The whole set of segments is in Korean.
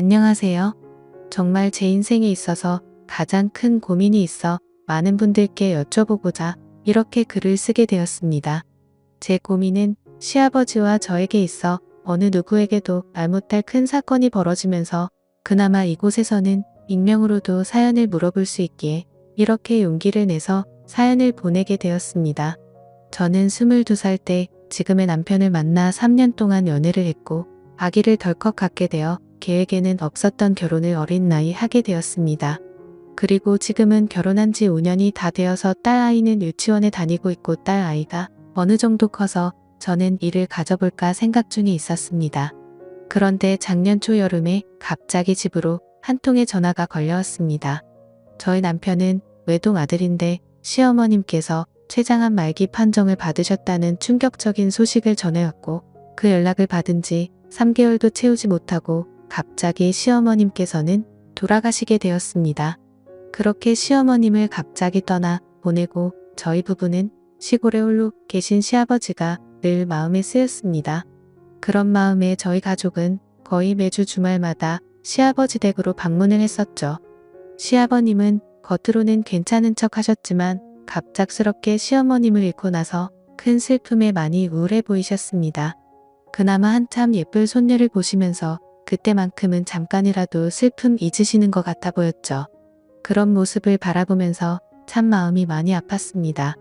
안녕하세요. 정말 제 인생에 있어서 가장 큰 고민이 있어 많은 분들께 여쭤보고자 이렇게 글을 쓰게 되었습니다. 제 고민은 시아버지와 저에게 있어 어느 누구에게도 말 못할 큰 사건이 벌어지면서 그나마 이곳에서는 익명으로도 사연을 물어볼 수 있기에 이렇게 용기를 내서 사연을 보내게 되었습니다. 저는 22살 때 지금의 남편을 만나 3년 동안 연애를 했고 아기를 덜컥 갖게 되어 계획에는 없었던 결혼을 어린 나이 하게 되었습니다. 그리고 지금은 결혼한 지 5년이 다 되어서 딸 아이는 유치원에 다니고 있고 딸 아이가 어느 정도 커서 저는 이를 가져볼까 생각 중에 있었습니다. 그런데 작년 초여름에 갑자기 집으로 한 통의 전화가 걸려왔습니다. 저희 남편은 외동 아들인데 시어머님께서 췌장암 말기 판정을 받으셨다는 충격적인 소식을 전해왔고 그 연락을 받은 지 3개월도 채우지 못하고 갑자기 시어머님께서는 돌아가시게 되었습니다. 그렇게 시어머님을 갑자기 떠나 보내고 저희 부부는 시골에 홀로 계신 시아버지가 늘 마음에 쓰였습니다. 그런 마음에 저희 가족은 거의 매주 주말마다 시아버지 댁으로 방문을 했었죠. 시아버님은 겉으로는 괜찮은 척 하셨지만 갑작스럽게 시어머님을 잃고 나서 큰 슬픔에 많이 우울해 보이셨습니다. 그나마 한참 예쁠 손녀를 보시면서 그때만큼은 잠깐이라도 슬픔 잊으시는 것 같아 보였죠. 그런 모습을 바라보면서 참 마음이 많이 아팠습니다.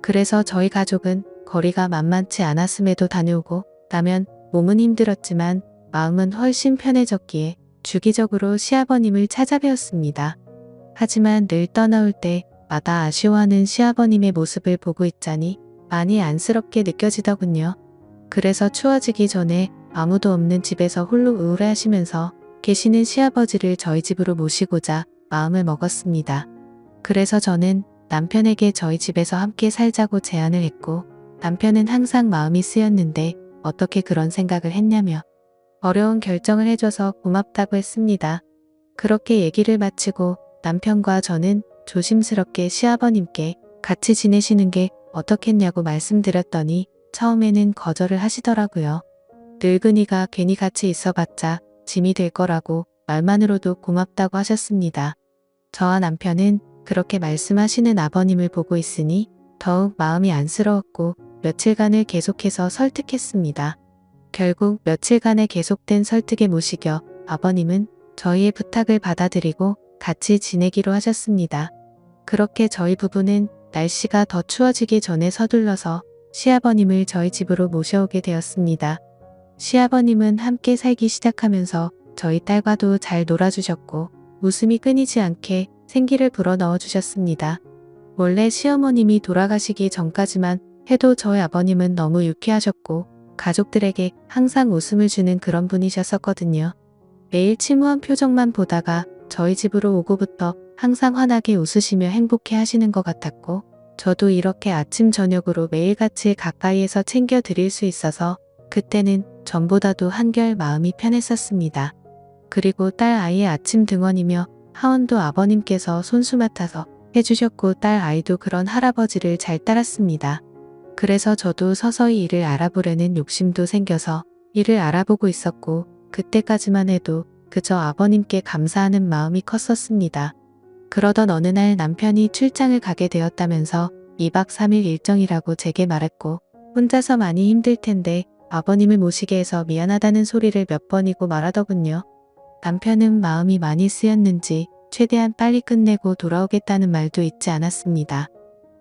그래서 저희 가족은 거리가 만만치 않았음에도 다녀오고 나면 몸은 힘들었지만 마음은 훨씬 편해졌기에 주기적으로 시아버님을 찾아뵈었습니다. 하지만 늘 떠나올 때마다 아쉬워하는 시아버님의 모습을 보고 있자니 많이 안쓰럽게 느껴지더군요. 그래서 추워지기 전에 아무도 없는 집에서 홀로 우울해하시면서 계시는 시아버지를 저희 집으로 모시고자 마음을 먹었습니다. 그래서 저는 남편에게 저희 집에서 함께 살자고 제안을 했고 남편은 항상 마음이 쓰였는데 어떻게 그런 생각을 했냐며 어려운 결정을 해줘서 고맙다고 했습니다. 그렇게 얘기를 마치고 남편과 저는 조심스럽게 시아버님께 같이 지내시는 게 어떻겠냐고 말씀드렸더니 처음에는 거절을 하시더라고요. 늙은이가 괜히 같이 있어봤자 짐이 될 거라고 말만으로도 고맙다고 하셨습니다. 저와 남편은 그렇게 말씀하시는 아버님을 보고 있으니 더욱 마음이 안쓰러웠고 며칠간을 계속해서 설득했습니다. 결국 며칠간의 계속된 설득에 못 이겨 아버님은 저희의 부탁을 받아들이고 같이 지내기로 하셨습니다. 그렇게 저희 부부는 날씨가 더 추워지기 전에 서둘러서 시아버님을 저희 집으로 모셔오게 되었습니다. 시아버님은 함께 살기 시작하면서 저희 딸과도 잘 놀아주셨고 웃음이 끊이지 않게 생기를 불어넣어 주셨습니다. 원래 시어머님이 돌아가시기 전까지만 해도 저희 아버님은 너무 유쾌하셨고 가족들에게 항상 웃음을 주는 그런 분이셨었거든요. 매일 침우한 표정만 보다가 저희 집으로 오고부터 항상 환하게 웃으시며 행복해 하시는 것 같았고 저도 이렇게 아침 저녁으로 매일같이 가까이에서 챙겨 드릴 수 있어서 그때는 전보다도 한결 마음이 편했었습니다. 그리고 딸 아이의 아침 등원이며 하원도 아버님께서 손수 맡아서 해주셨고 딸 아이도 그런 할아버지를 잘 따랐습니다. 그래서 저도 서서히 일을 알아보려는 욕심도 생겨서 일을 알아보고 있었고 그때까지만 해도 그저 아버님께 감사하는 마음이 컸었습니다. 그러던 어느 날 남편이 출장을 가게 되었다면서 2박 3일 일정이라고 제게 말했고 혼자서 많이 힘들 텐데 아버님을 모시게 해서 미안하다는 소리를 몇 번이고 말하더군요. 남편은 마음이 많이 쓰였는지 최대한 빨리 끝내고 돌아오겠다는 말도 잊지 않았습니다.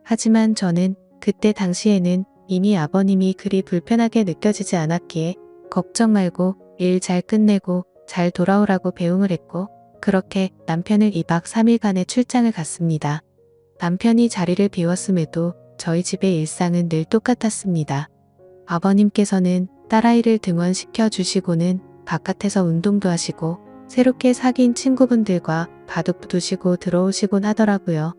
하지만 저는 그때 당시에는 이미 아버님이 그리 불편하게 느껴지지 않았기에 걱정 말고 일 잘 끝내고 잘 돌아오라고 배웅을 했고 그렇게 남편을 2박 3일간의 출장을 갔습니다. 남편이 자리를 비웠음에도 저희 집의 일상은 늘 똑같았습니다. 아버님께서는 딸아이를 등원시켜 주시고는 바깥에서 운동도 하시고 새롭게 사귄 친구분들과 바둑 두시고 들어오시곤 하더라고요.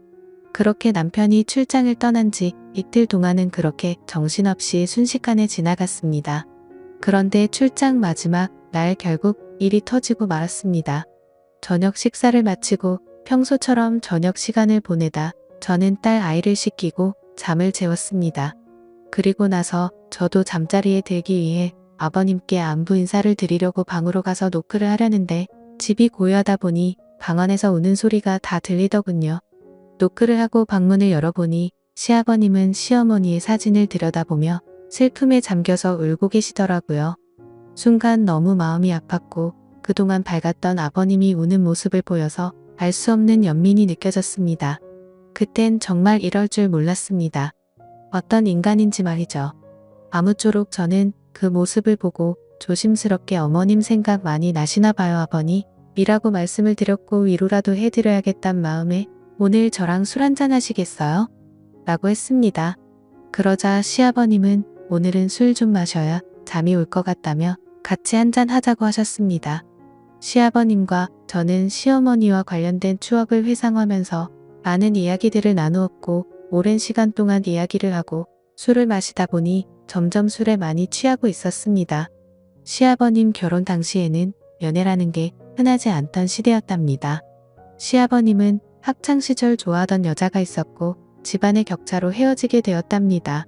그렇게 남편이 출장을 떠난 지 이틀 동안은 그렇게 정신없이 순식간에 지나갔습니다. 그런데 출장 마지막 날 결국 일이 터지고 말았습니다. 저녁 식사를 마치고 평소처럼 저녁 시간을 보내다 저는 딸 아이를 씻기고 잠을 재웠습니다. 그리고 나서 저도 잠자리에 들기 위해 아버님께 안부 인사를 드리려고 방으로 가서 노크를 하려는데 집이 고요하다 보니 방 안에서 우는 소리가 다 들리더군요. 노크를 하고 방문을 열어보니 시아버님은 시어머니의 사진을 들여다보며 슬픔에 잠겨서 울고 계시더라고요. 순간 너무 마음이 아팠고 그동안 밝았던 아버님이 우는 모습을 보여서 알 수 없는 연민이 느껴졌습니다. 그땐 정말 이럴 줄 몰랐습니다. 어떤 인간인지 말이죠. 아무쪼록 저는 그 모습을 보고 조심스럽게 어머님 생각 많이 나시나 봐요 아버니 이라고 말씀을 드렸고 위로라도 해드려야겠단 마음에 오늘 저랑 술 한잔 하시겠어요? 라고 했습니다. 그러자 시아버님은 오늘은 술 좀 마셔야 잠이 올 것 같다며 같이 한잔 하자고 하셨습니다. 시아버님과 저는 시어머니와 관련된 추억을 회상하면서 많은 이야기들을 나누었고 오랜 시간 동안 이야기를 하고 술을 마시다 보니 점점 술에 많이 취하고 있었습니다. 시아버님 결혼 당시에는 연애라는 게 흔하지 않던 시대였답니다. 시아버님은 학창시절 좋아하던 여자가 있었고 집안의 격차로 헤어지게 되었답니다.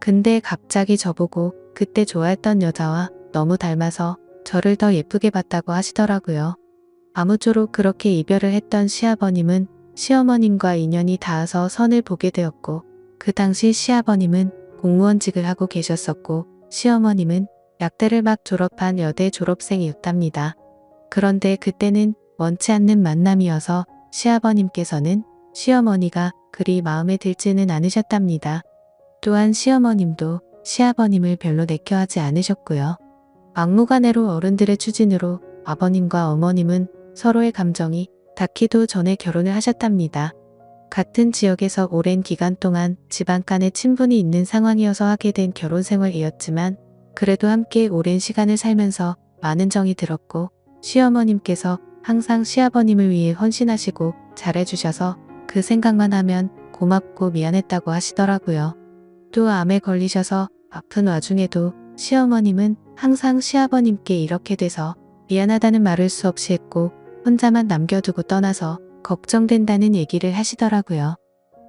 근데 갑자기 저보고 그때 좋아했던 여자와 너무 닮아서 저를 더 예쁘게 봤다고 하시더라고요. 아무쪼록 그렇게 이별을 했던 시아버님은 시어머님과 인연이 닿아서 선을 보게 되었고 그 당시 시아버님은 공무원직을 하고 계셨었고 시어머님은 약대를 막 졸업한 여대 졸업생이었답니다. 그런데 그때는 원치 않는 만남이어서 시아버님께서는 시어머니가 그리 마음에 들지는 않으셨답니다. 또한 시어머님도 시아버님을 별로 내켜하지 않으셨고요. 막무가내로 어른들의 추진으로 아버님과 어머님은 서로의 감정이 닿기도 전에 결혼을 하셨답니다. 같은 지역에서 오랜 기간 동안 집안 간의 친분이 있는 상황이어서 하게 된 결혼 생활이었지만 그래도 함께 오랜 시간을 살면서 많은 정이 들었고 시어머님께서 항상 시아버님을 위해 헌신하시고 잘해주셔서 그 생각만 하면 고맙고 미안했다고 하시더라고요. 또 암에 걸리셔서 아픈 와중에도 시어머님은 항상 시아버님께 이렇게 돼서 미안하다는 말을 수없이 했고 혼자만 남겨두고 떠나서 걱정된다는 얘기를 하시더라고요.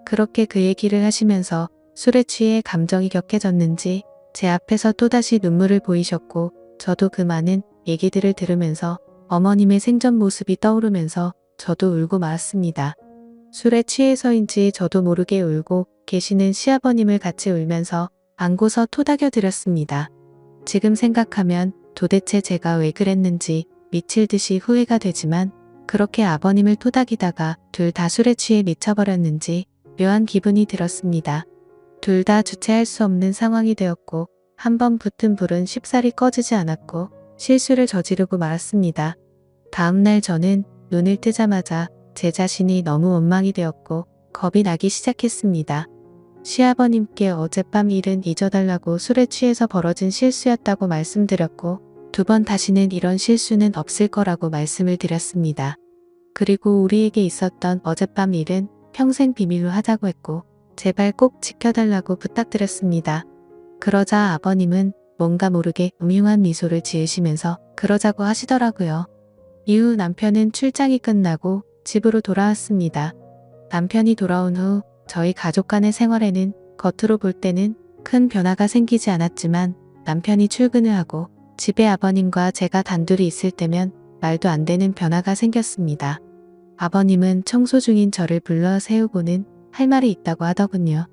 그렇게 그 얘기를 하시면서 술에 취해 감정이 격해졌는지 제 앞에서 또다시 눈물을 보이셨고 저도 그 많은 얘기들을 들으면서 어머님의 생전 모습이 떠오르면서 저도 울고 말았습니다. 술에 취해서인지 저도 모르게 울고 계시는 시아버님을 같이 울면서 안고서 토닥여 드렸습니다. 지금 생각하면 도대체 제가 왜 그랬는지 미칠 듯이 후회가 되지만 그렇게 아버님을 토닥이다가 둘 다 술에 취해 미쳐버렸는지 묘한 기분이 들었습니다. 둘 다 주체할 수 없는 상황이 되었고 한번 붙은 불은 쉽사리 꺼지지 않았고 실수를 저지르고 말았습니다. 다음날 저는 눈을 뜨자마자 제 자신이 너무 원망이 되었고 겁이 나기 시작했습니다. 시아버님께 어젯밤 일은 잊어달라고 술에 취해서 벌어진 실수였다고 말씀드렸고 두 번 다시는 이런 실수는 없을 거라고 말씀을 드렸습니다. 그리고 우리에게 있었던 어젯밤 일은 평생 비밀로 하자고 했고 제발 꼭 지켜달라고 부탁드렸습니다. 그러자 아버님은 뭔가 모르게 음흉한 미소를 지으시면서 그러자고 하시더라고요. 이후 남편은 출장이 끝나고 집으로 돌아왔습니다. 남편이 돌아온 후 저희 가족 간의 생활에는 겉으로 볼 때는 큰 변화가 생기지 않았지만 남편이 출근을 하고 집에 아버님과 제가 단둘이 있을 때면 말도 안 되는 변화가 생겼습니다. 아버님은 청소 중인 저를 불러 세우고는 할 말이 있다고 하더군요.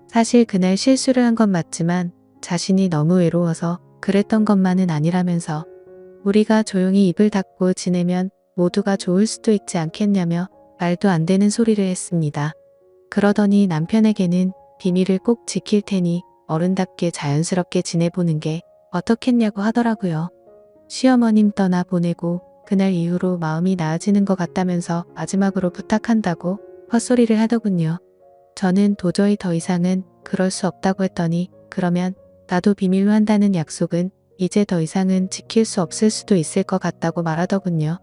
사실 그날 실수를 한 건 맞지만 자신이 너무 외로워서 그랬던 것만은 아니라면서 우리가 조용히 입을 닫고 지내면 모두가 좋을 수도 있지 않겠냐며 말도 안 되는 소리를 했습니다. 그러더니 남편에게는 비밀을 꼭 지킬 테니 어른답게 자연스럽게 지내보는 게 어떻겠냐고 하더라고요. 시어머님 떠나 보내고 그날 이후로 마음이 나아지는 것 같다면서 마지막으로 부탁한다고 헛소리를 하더군요. 저는 도저히 더 이상은 그럴 수 없다고 했더니 그러면 나도 비밀로 한다는 약속은 이제 더 이상은 지킬 수 없을 수도 있을 것 같다고 말하더군요.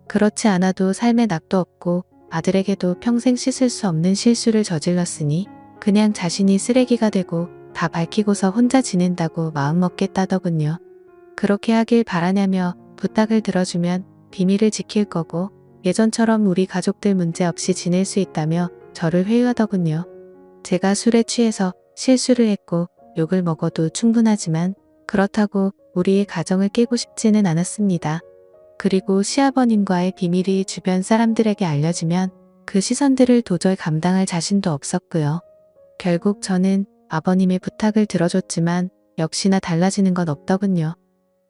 그렇지 않아도 삶에 낙도 없고 아들에게도 평생 씻을 수 없는 실수를 저질렀으니 그냥 자신이 쓰레기가 되고 다 밝히고서 혼자 지낸다고 마음먹겠다더군요. 그렇게 하길 바라냐며 부탁을 들어주면 비밀을 지킬 거고 예전처럼 우리 가족들 문제없이 지낼 수 있다며 저를 회유하더군요. 제가 술에 취해서 실수를 했고 욕을 먹어도 충분하지만 그렇다고 우리의 가정을 깨고 싶지는 않았습니다. 그리고 시아버님과의 비밀이 주변 사람들에게 알려지면 그 시선들을 도저히 감당할 자신도 없었고요. 결국 저는 아버님의 부탁을 들어줬지만 역시나 달라지는 건 없더군요.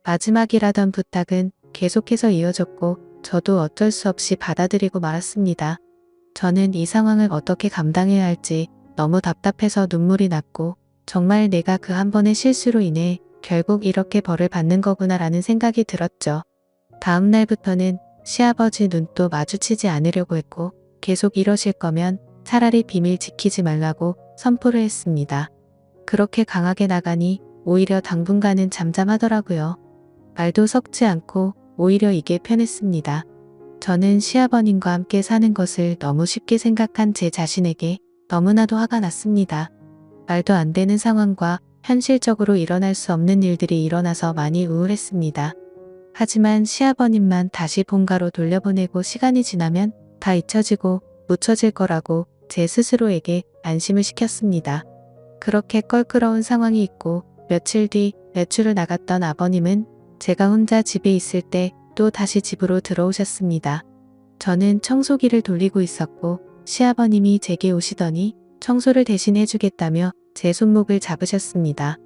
마지막이라던 부탁은 계속해서 이어졌고 저도 어쩔 수 없이 받아들이고 말았습니다. 저는 이 상황을 어떻게 감당해야 할지 너무 답답해서 눈물이 났고 정말 내가 그 한 번의 실수로 인해 결국 이렇게 벌을 받는 거구나라는 생각이 들었죠. 다음 날부터는 시아버지 눈도 마주치지 않으려고 했고 계속 이러실 거면 차라리 비밀 지키지 말라고 선포를 했습니다. 그렇게 강하게 나가니 오히려 당분간은 잠잠하더라고요. 말도 섞지 않고 오히려 이게 편했습니다. 저는 시아버님과 함께 사는 것을 너무 쉽게 생각한 제 자신에게 너무나도 화가 났습니다. 말도 안 되는 상황과 현실적으로 일어날 수 없는 일들이 일어나서 많이 우울했습니다. 하지만 시아버님만 다시 본가로 돌려보내고 시간이 지나면 다 잊혀지고 묻혀질 거라고 제 스스로에게 안심을 시켰습니다. 그렇게 껄끄러운 상황이 있고 며칠 뒤 외출을 나갔던 아버님은 제가 혼자 집에 있을 때 또 다시 집으로 들어오셨습니다. 저는 청소기를 돌리고 있었고 시아버님이 제게 오시더니 청소를 대신 해주겠다며 제 손목을 잡으셨습니다.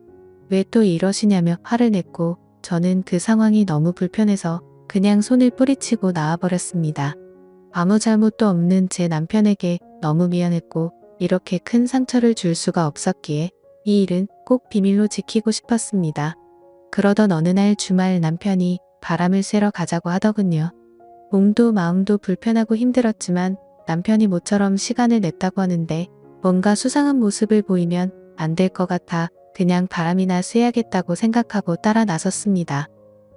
왜 또 이러시냐며 화를 냈고 저는 그 상황이 너무 불편해서 그냥 손을 뿌리치고 나와버렸습니다. 아무 잘못도 없는 제 남편에게 너무 미안했고 이렇게 큰 상처를 줄 수가 없었기에 이 일은 꼭 비밀로 지키고 싶었습니다. 그러던 어느 날 주말 남편이 바람을 쐬러 가자고 하더군요. 몸도 마음도 불편하고 힘들었지만 남편이 모처럼 시간을 냈다고 하는데 뭔가 수상한 모습을 보이면 안 될 것 같아 그냥 바람이나 쐬야겠다고 생각하고 따라 나섰습니다.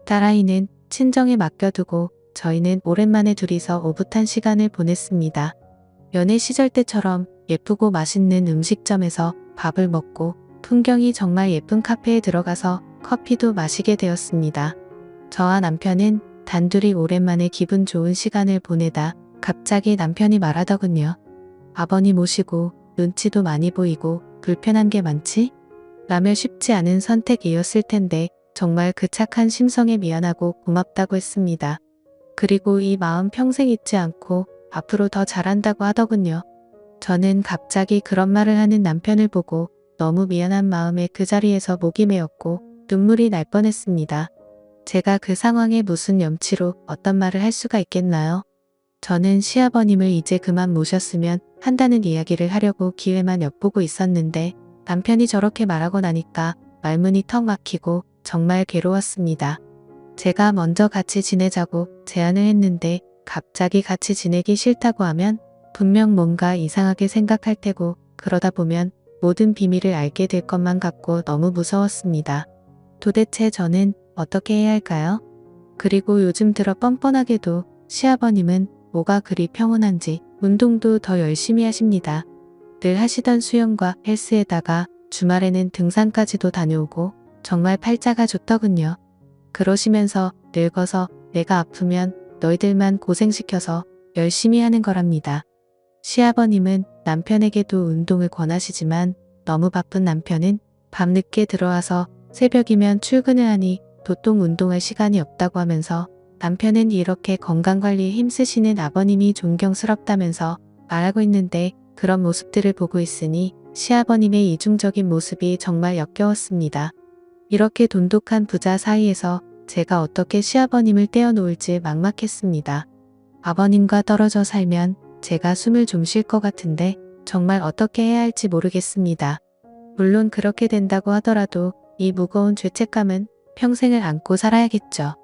딸아이는 친정에 맡겨두고 저희는 오랜만에 둘이서 오붓한 시간을 보냈습니다. 연애 시절 때처럼 예쁘고 맛있는 음식점에서 밥을 먹고 풍경이 정말 예쁜 카페에 들어가서 커피도 마시게 되었습니다. 저와 남편은 단둘이 오랜만에 기분 좋은 시간을 보내다 갑자기 남편이 말하더군요. 아버님 오시고 눈치도 많이 보이고 불편한 게 많지? 라며 쉽지 않은 선택이었을 텐데 정말 그 착한 심성에 미안하고 고맙다고 했습니다. 그리고 이 마음 평생 잊지 않고 앞으로 더 잘한다고 하더군요. 저는 갑자기 그런 말을 하는 남편을 보고 너무 미안한 마음에 그 자리에서 목이 메었고 눈물이 날 뻔했습니다. 제가 그 상황에 무슨 염치로 어떤 말을 할 수가 있겠나요? 저는 시아버님을 이제 그만 모셨으면 한다는 이야기를 하려고 기회만 엿보고 있었는데 남편이 저렇게 말하고 나니까 말문이 턱 막히고 정말 괴로웠습니다. 제가 먼저 같이 지내자고 제안을 했는데 갑자기 같이 지내기 싫다고 하면 분명 뭔가 이상하게 생각할 테고 그러다 보면 모든 비밀을 알게 될 것만 같고 너무 무서웠습니다. 도대체 저는 어떻게 해야 할까요? 그리고 요즘 들어 뻔뻔하게도 시아버님은 뭐가 그리 평온한지 운동도 더 열심히 하십니다. 늘 하시던 수영과 헬스에다가 주말에는 등산까지도 다녀오고 정말 팔자가 좋더군요. 그러시면서 늙어서 내가 아프면 너희들만 고생시켜서 열심히 하는 거랍니다. 시아버님은 남편에게도 운동을 권하시지만 너무 바쁜 남편은 밤늦게 들어와서 새벽이면 출근을 하니 도통 운동할 시간이 없다고 하면서 남편은 이렇게 건강관리에 힘쓰시는 아버님이 존경스럽다면서 말하고 있는데 그런 모습들을 보고 있으니 시아버님의 이중적인 모습이 정말 역겨웠습니다. 이렇게 돈독한 부자 사이에서 제가 어떻게 시아버님을 떼어놓을지 막막했습니다. 아버님과 떨어져 살면 제가 숨을 좀 쉴 것 같은데 정말 어떻게 해야 할지 모르겠습니다. 물론 그렇게 된다고 하더라도 이 무거운 죄책감은 평생을 안고 살아야겠죠.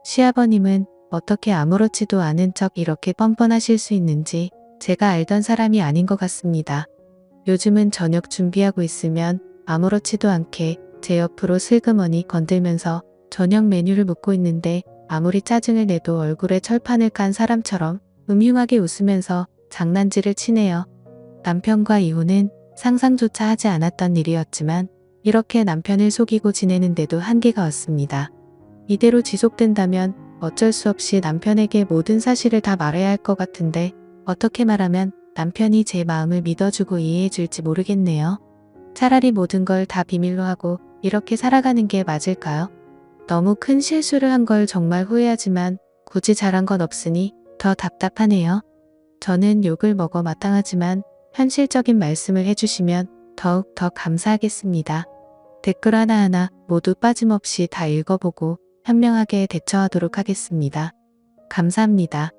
시아버님은 어떻게 아무렇지도 않은 척 이렇게 뻔뻔하실 수 있는지 제가 알던 사람이 아닌 것 같습니다. 요즘은 저녁 준비하고 있으면 아무렇지도 않게 제 옆으로 슬그머니 건들면서 저녁 메뉴를 묻고 있는데 아무리 짜증을 내도 얼굴에 철판을 깐 사람처럼 음흉하게 웃으면서 장난질을 치네요. 남편과 이혼은 상상조차 하지 않았던 일이었지만 이렇게 남편을 속이고 지내는데도 한계가 왔습니다. 이대로 지속된다면 어쩔 수 없이 남편에게 모든 사실을 다 말해야 할 것 같은데 어떻게 말하면 남편이 제 마음을 믿어주고 이해해줄지 모르겠네요. 차라리 모든 걸 다 비밀로 하고 이렇게 살아가는 게 맞을까요? 너무 큰 실수를 한 걸 정말 후회하지만 굳이 잘한 건 없으니 더 답답하네요. 저는 욕을 먹어 마땅하지만 현실적인 말씀을 해주시면 더욱 더 감사하겠습니다. 댓글 하나하나 모두 빠짐없이 다 읽어보고 현명하게 대처하도록 하겠습니다. 감사합니다.